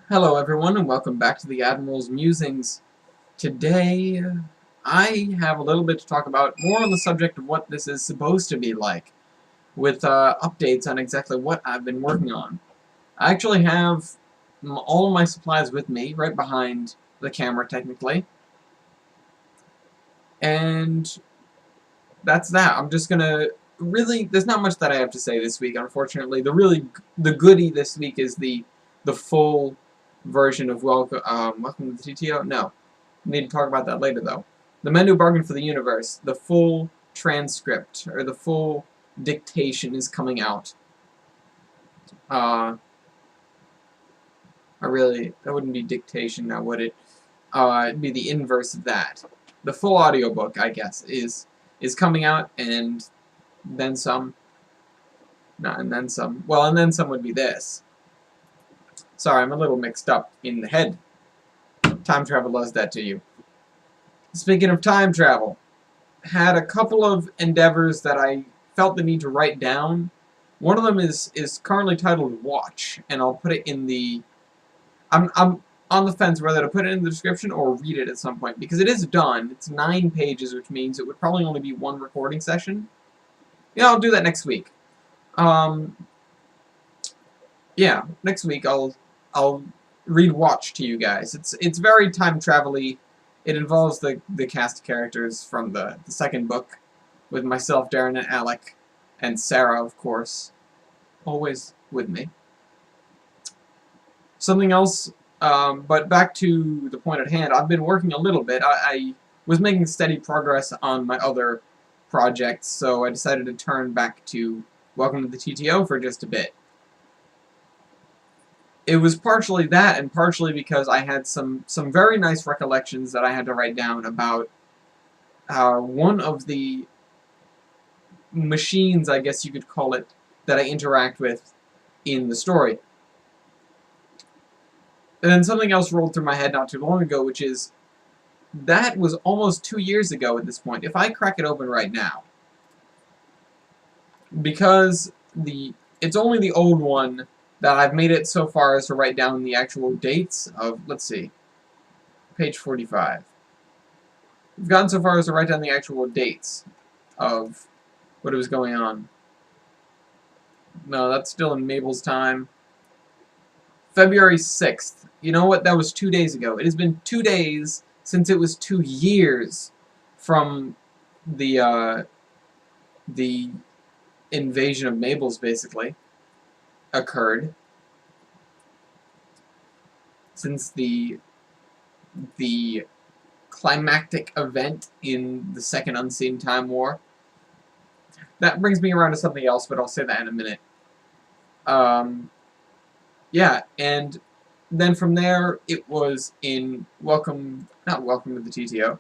Hello everyone and welcome back to the Admiral's Musings. Today I have a little bit to talk about more on the subject of what this is supposed to be like, with updates on exactly what I've been working on. I actually have all of my supplies with me, right behind the camera technically, and that's that. I'm just gonna there's not much that I have to say this week, unfortunately. The goodie this week is the full version of Welcome to the TTO. No, we need to talk about that later though. The Men Who Bargained for the Universe, the full transcript or the full dictation is coming out. That wouldn't be dictation now, would it? It'd be the inverse of that. The full audiobook, I guess, is coming out, and then some. Not and then some. Well, and then some would be this. Sorry, I'm a little mixed up in the head. Time travel does that to you. Speaking of time travel, had a couple of endeavors that I felt the need to write down. One of them is currently titled Watch, and I'll put it in the... I'm on the fence whether to put it in the description or read it at some point, because it is done. It's 9 pages, which means it would probably only be one recording session. Yeah, I'll do that next week. Yeah, next week I'll read Watch to you guys. It's very time travel-y. It involves the cast of characters from the second book, with myself, Darren, and Alec, and Sarah, of course, always with me. Something else, but back to the point at hand. I've been working a little bit. I was making steady progress on my other projects, so I decided to turn back to Welcome to the TTO for just a bit. It was partially that, and partially because I had some very nice recollections that I had to write down about one of the machines, I guess you could call it, that I interact with in the story. And then something else rolled through my head not too long ago, which is, that was almost 2 years ago at this point. If I crack it open right now, because it's only the old one that I've made it so far as to write down the actual dates of, let's see, page 45. We've gotten so far as to write down the actual dates of what was going on. No, that's still in Mabel's time. February 6th. You know what? That was 2 days ago. It has been 2 days since it was 2 years from the invasion of Mabel's, basically, occurred. Since the climactic event in the Second Unseen Time War. That brings me around to something else, but I'll say that in a minute. Yeah, and then from there, it was in not Welcome to the TTO,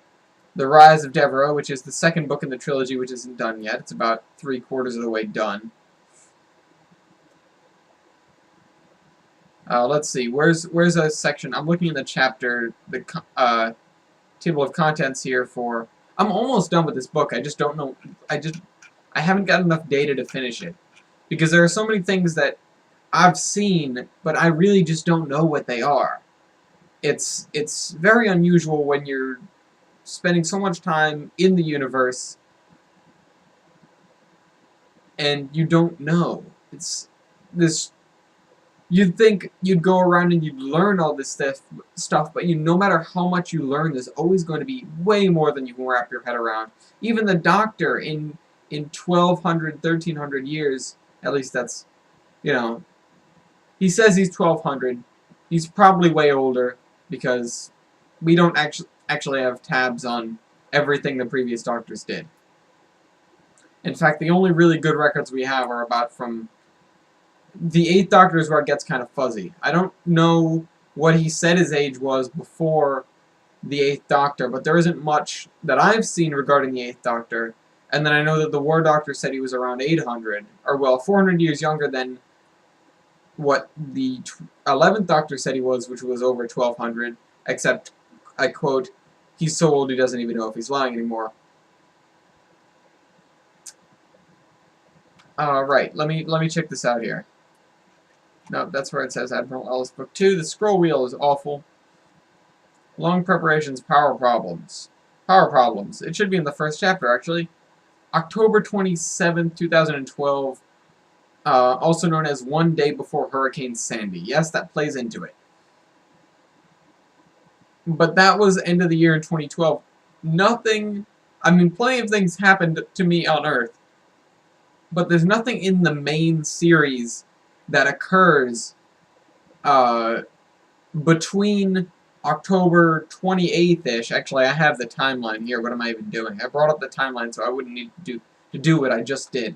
The Rise of Devereaux, which is the second book in the trilogy, which isn't done yet. It's about 3/4 of the way done. Let's see, where's a section? I'm looking in the chapter, the table of contents here for... I'm almost done with this book. I just don't know. I haven't got enough data to finish it, because there are so many things that I've seen, but I really just don't know what they are. It's very unusual when you're spending so much time in the universe and you don't know. It's this... You'd think you'd go around and you'd learn all this stuff, but no matter how much you learn, there's always going to be way more than you can wrap your head around. Even the Doctor, in 1200, 1300 years, at least that's, you know, he says he's 1200. He's probably way older, because we don't actually have tabs on everything the previous Doctors did. In fact, the only really good records we have are about from... The 8th Doctor is where it gets kind of fuzzy. I don't know what he said his age was before the 8th Doctor, but there isn't much that I've seen regarding the 8th Doctor. And then I know that the War Doctor said he was around 800, or well, 400 years younger than what the 11th Doctor said he was, which was over 1200, except, I quote, he's so old he doesn't even know if he's lying anymore. Right, let me check this out here. No, that's where it says Admiral Ellis Book 2. The scroll wheel is awful. Long preparations, power problems. Power problems. It should be in the first chapter, actually. October 27th, 2012. Also known as one day before Hurricane Sandy. Yes, that plays into it. But that was end of the year in 2012. Nothing... I mean, plenty of things happened to me on Earth. But there's nothing in the main series that occurs between October 28th-ish. Actually, I have the timeline here. What am I even doing? I brought up the timeline so I wouldn't need to do what I just did.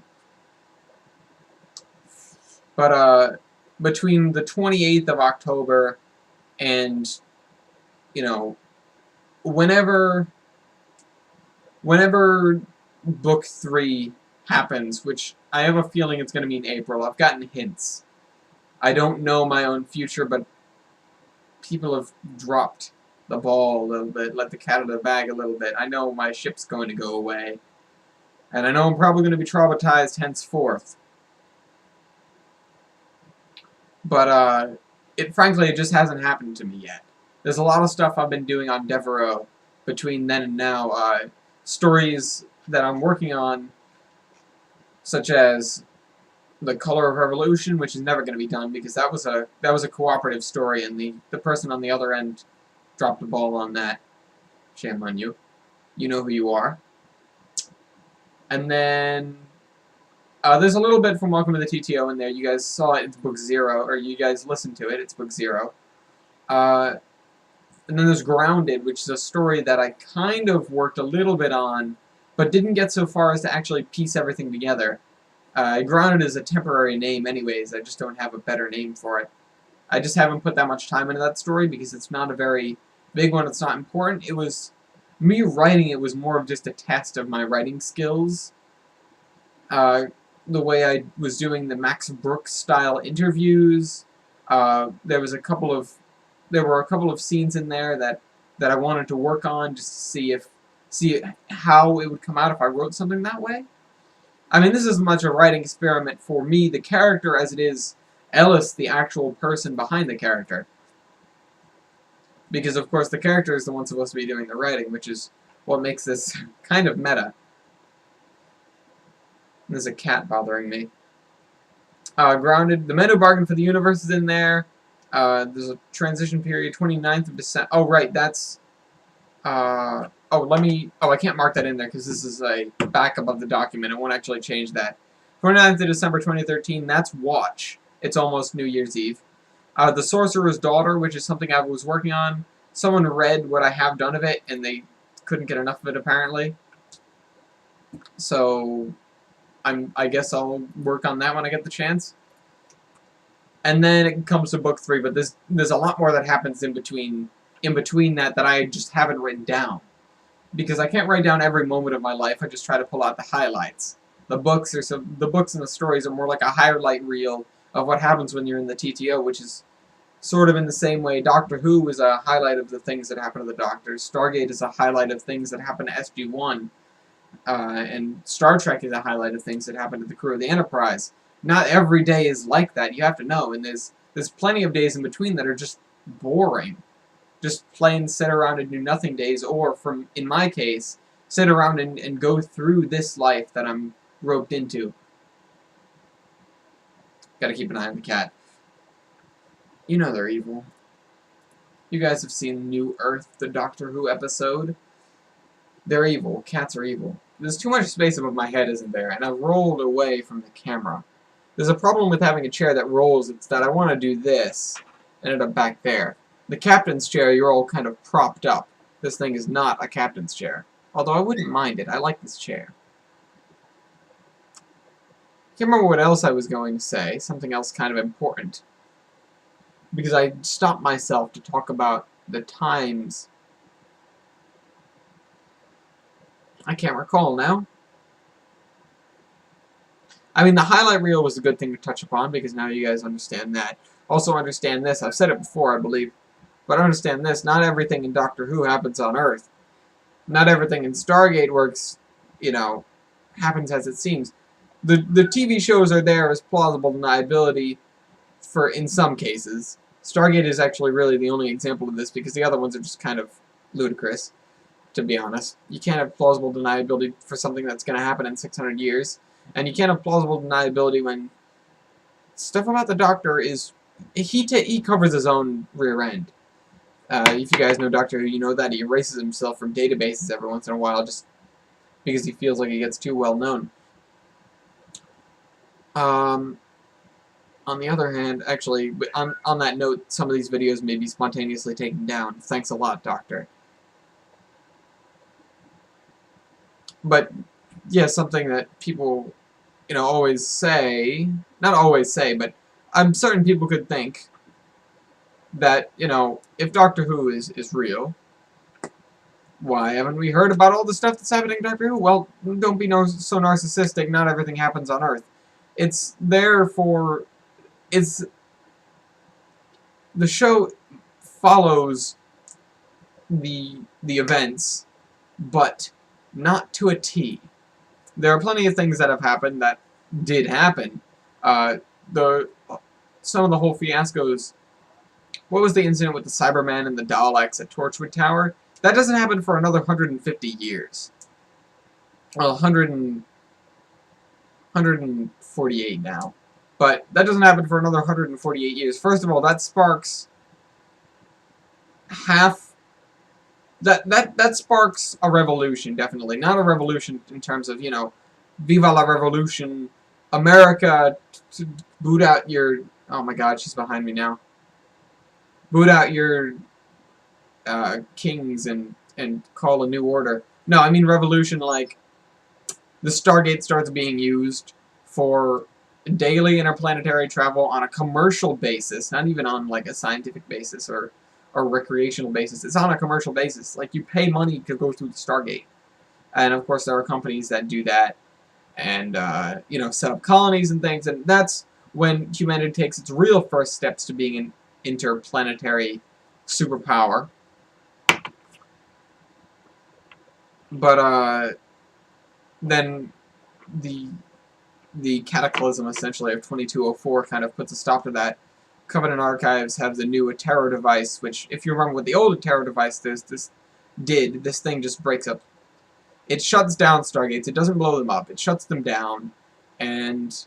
But between the 28th of October and, you know, whenever book 3 happens, which I have a feeling it's going to be in April. I've gotten hints. I don't know my own future, but people have dropped the ball a little bit, let the cat out of the bag a little bit. I know my ship's going to go away. And I know I'm probably going to be traumatized henceforth. But, frankly, it just hasn't happened to me yet. There's a lot of stuff I've been doing on Devereaux between then and now. Stories that I'm working on, such as The Color of Revolution, which is never going to be done because that was a cooperative story, and the person on the other end dropped the ball on that. Shame on you. You know who you are. And then there's a little bit from Welcome to the TTO in there. You guys saw it. It's book 0, or you guys listened to it. It's book 0. And then there's Grounded, which is a story that I kind of worked a little bit on, but didn't get so far as to actually piece everything together. Grounded is a temporary name anyways. I just don't have a better name for it. I just haven't put that much time into that story because it's not a very big one. It's not important. It was... me writing it was more of just a test of my writing skills. The way I was doing the Max Brooks style interviews. There were a couple of scenes in there that I wanted to work on just to see how it would come out if I wrote something that way. I mean, this is as much a writing experiment for me, the character, as it is Ellis, the actual person behind the character. Because, of course, the character is the one supposed to be doing the writing, which is what makes this kind of meta. There's a cat bothering me. Grounded. The Men Who Bargained for the Universe is in there. There's a transition period, 29th of December. Oh, right, that's... I can't mark that in there because this is a backup of the document. It won't actually change that. 29th of December 2013, that's Watch. It's almost New Year's Eve. The Sorcerer's Daughter, which is something I was working on. Someone read what I have done of it, and they couldn't get enough of it, apparently. So, I guess I'll work on that when I get the chance. And then it comes to book 3, but there's a lot more that happens in between that I just haven't written down. Because I can't write down every moment of my life, I just try to pull out the highlights. The books and the stories are more like a highlight reel of what happens when you're in the TTO, which is sort of in the same way Doctor Who is a highlight of the things that happen to the Doctors, Stargate is a highlight of things that happen to SG-1, and Star Trek is a highlight of things that happen to the crew of the Enterprise. Not every day is like that, you have to know, and there's plenty of days in between that are just boring. Just plain sit around and do nothing days, or, in my case, sit around and go through this life that I'm roped into. Gotta keep an eye on the cat. You know they're evil. You guys have seen New Earth, the Doctor Who episode. They're evil. Cats are evil. There's too much space above my head, isn't there? And I rolled away from the camera. There's a problem with having a chair that rolls. It's that I want to do this. Ended up back there. The captain's chair, you're all kind of propped up. This thing is not a captain's chair. Although I wouldn't mind it. I like this chair. Can't remember what else I was going to say. Something else kind of important. Because I stopped myself to talk about the times. I can't recall now. I mean, the highlight reel was a good thing to touch upon because now you guys understand that. Also understand this. I've said it before, I believe. But understand this. Not everything in Doctor Who happens on Earth. Not everything in Stargate works, happens as it seems. The TV shows are there as plausible deniability in some cases. Stargate is actually really the only example of this because the other ones are just kind of ludicrous, to be honest. You can't have plausible deniability for something that's going to happen in 600 years, and you can't have plausible deniability when stuff about the Doctor is... He covers his own rear end. If you guys know Doctor Who, you know that he erases himself from databases every once in a while just because he feels like he gets too well known. On the other hand, actually, on that note, some of these videos may be spontaneously taken down. Thanks a lot, Doctor. But, yeah, something that people, always say, not always say, but I'm certain people could think that, if Doctor Who is real, why haven't we heard about all the stuff that's happening in Doctor Who? Well, don't be so narcissistic, not everything happens on Earth. It's there for... The show follows the events, but not to a T. There are plenty of things that have happened that did happen. Some of the whole fiascos... What was the incident with the Cybermen and the Daleks at Torchwood Tower? That doesn't happen for another 150 years. Well, 148 now. But that doesn't happen for another 148 years. First of all, that sparks half... That sparks a revolution, definitely. Not a revolution in terms of, Viva la Revolution, America, to boot out your... Oh my god, she's behind me now. Boot out your kings and call a new order. No, I mean revolution like the Stargate starts being used for daily interplanetary travel on a commercial basis, not even on like a scientific basis or recreational basis. It's on a commercial basis. Like you pay money to go through the Stargate. And of course there are companies that do that and set up colonies and things, and that's when humanity takes its real first steps to being an interplanetary superpower. But then the cataclysm essentially of 2204 kind of puts a stop to that. Covenant Archives have the new Atero device, which, if you remember what the old Atero device does, this thing just breaks up. It shuts down Stargates. It doesn't blow them up. It shuts them down, and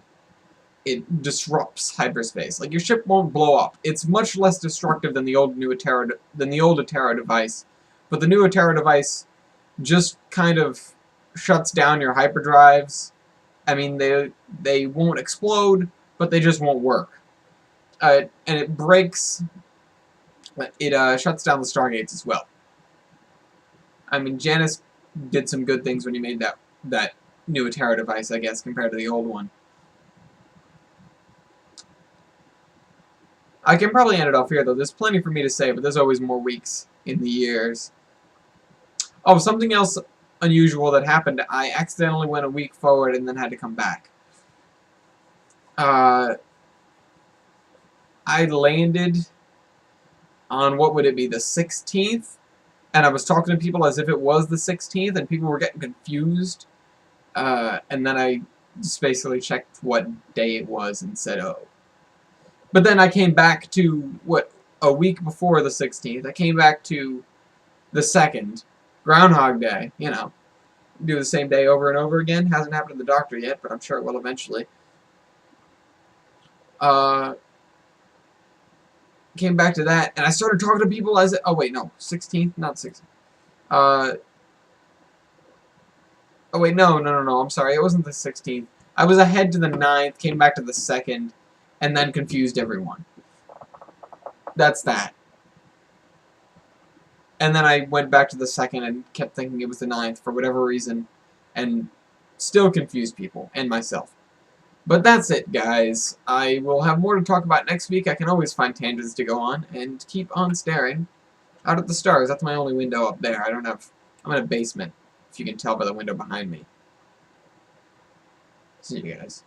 it disrupts hyperspace. Like, your ship won't blow up. It's much less destructive than the old Atero device. But the new Atero device just kind of shuts down your hyperdrives. I mean, they won't explode, but they just won't work. And it breaks... It shuts down the Stargates as well. I mean, Janus did some good things when he made that new Atero device, I guess, compared to the old one. I can probably end it off here, though. There's plenty for me to say, but there's always more weeks in the years. Oh, something else unusual that happened. I accidentally went a week forward and then had to come back. I landed on, what would it be, the 16th? And I was talking to people as if it was the 16th, and people were getting confused. And then I just basically checked what day it was and said, oh. But then I came back to, a week before the 16th. I came back to the 2nd. Groundhog Day, Do the same day over and over again. Hasn't happened to the Doctor yet, but I'm sure it will eventually. Came back to that, and I started talking to people as... Oh, wait, no. 16th? Not 16th. Oh, wait, no, I'm sorry. It wasn't the 16th. I was ahead to the 9th, came back to the 2nd, and then confused everyone. That's that. And then I went back to the 2nd and kept thinking it was the 9th for whatever reason, and still confused people, and myself. But that's it, guys. I will have more to talk about next week. I can always find tangents to go on, and keep on staring out at the stars. That's my only window up there. I'm in a basement, if you can tell by the window behind me. See you guys.